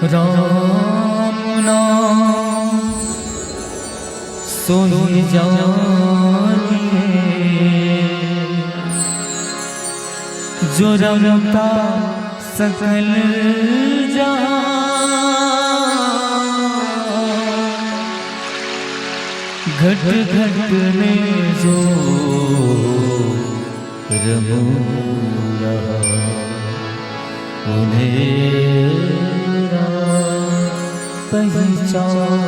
राम नाम सुन जानिए, जो रमता सकल जहां, घट घट में जो रमू रहा, उन्हें पहचान।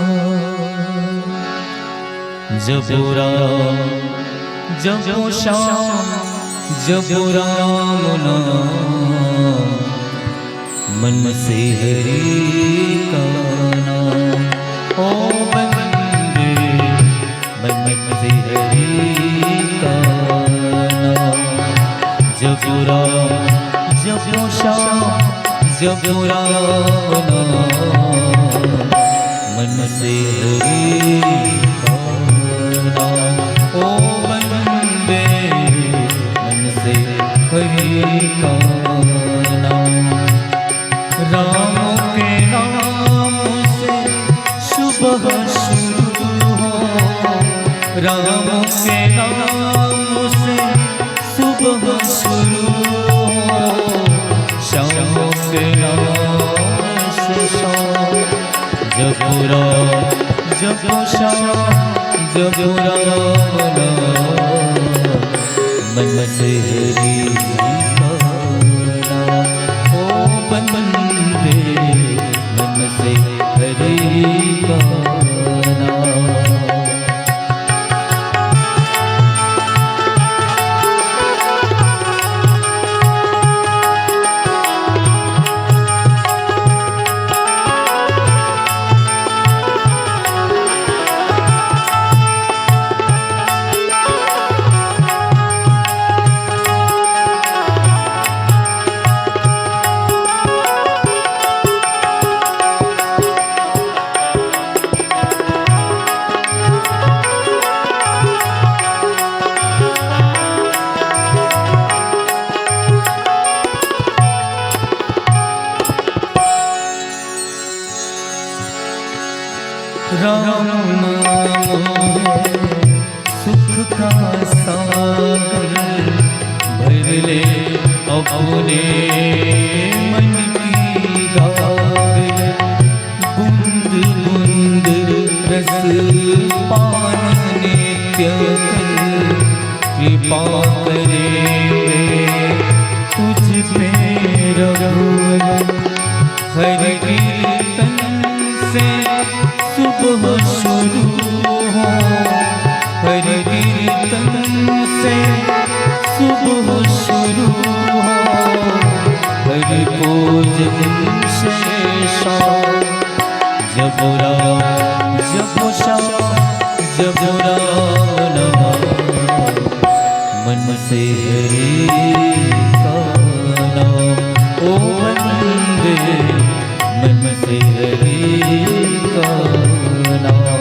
जब राम जब श्याम जब राम नाम, मन से हरि का नाम। ओ बंदे मन से हरि का नाम। जब राम जब श्याम जब राम नाम, मन से हरि का नाम। ओ बंदे मन से हरि का नाम। राम के नाम से सुबह शुरू हो, राम के नाम से सुबह शुरू हो, श्याम के नाम से शाम। जब राम जब श्याम जब राम नाम, मन से हरि का नाम। ओ बंदे मन से हरि का नाम। राम नाम सुख का सागर, भर ले अपने मन की गागर। बूंद बूंद रस पान नित्य कर, कृपा करे तुझ पे रघुवर। हरि कीर्तन से सुबह शुरू हो, हरि कीर्तन से सुबह शुरू हो, हरि पूजन से शाम। जब राम जब श्याम जब राम नाम, मन से हरि का नाम। ओ बंदे मन से हरि का नाम।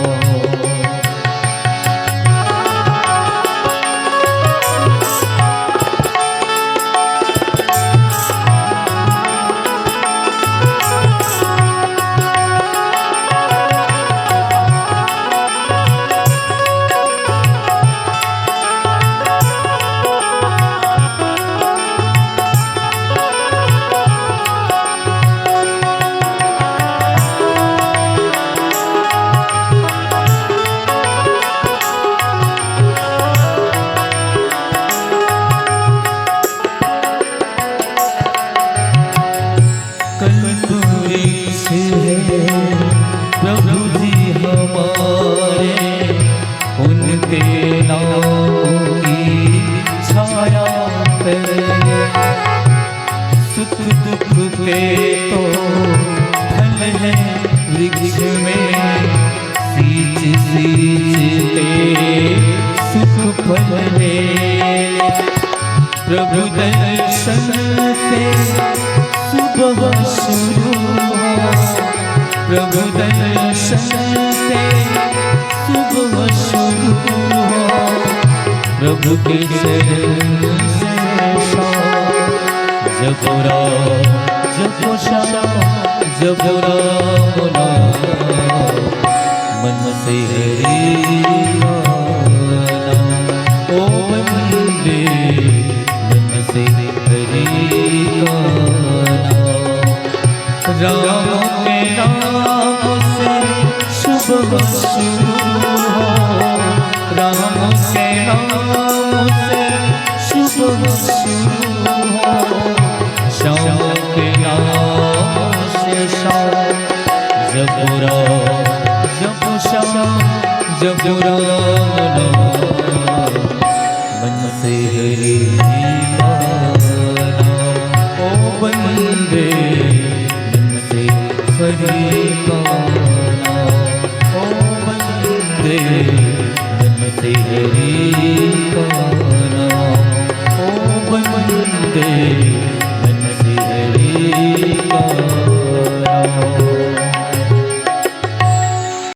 प्रभु जी हमारे, उनके नाम की छाया करेंगे। सुख दुख के तो फल है वृक्ष में, सींच सींचते सुख फले। प्रभु दर्शन से सुबह शुरू हो, प्रभु दर्शन से सुबह शुरू हो, प्रभु के शरण से शाम। जब राम जब श्याम जब राम नाम मन से हरि का नाम। ओ वंदे मन से हरि का नाम। राम के नाम से शुभ शुरू हो, राम के नाम से शुभ शुरू हो, श्याम के नाम से श्याम। जब राम जब श्याम जब राम नाम मन से हरि का नाम। ओ वंदे मन से हरि का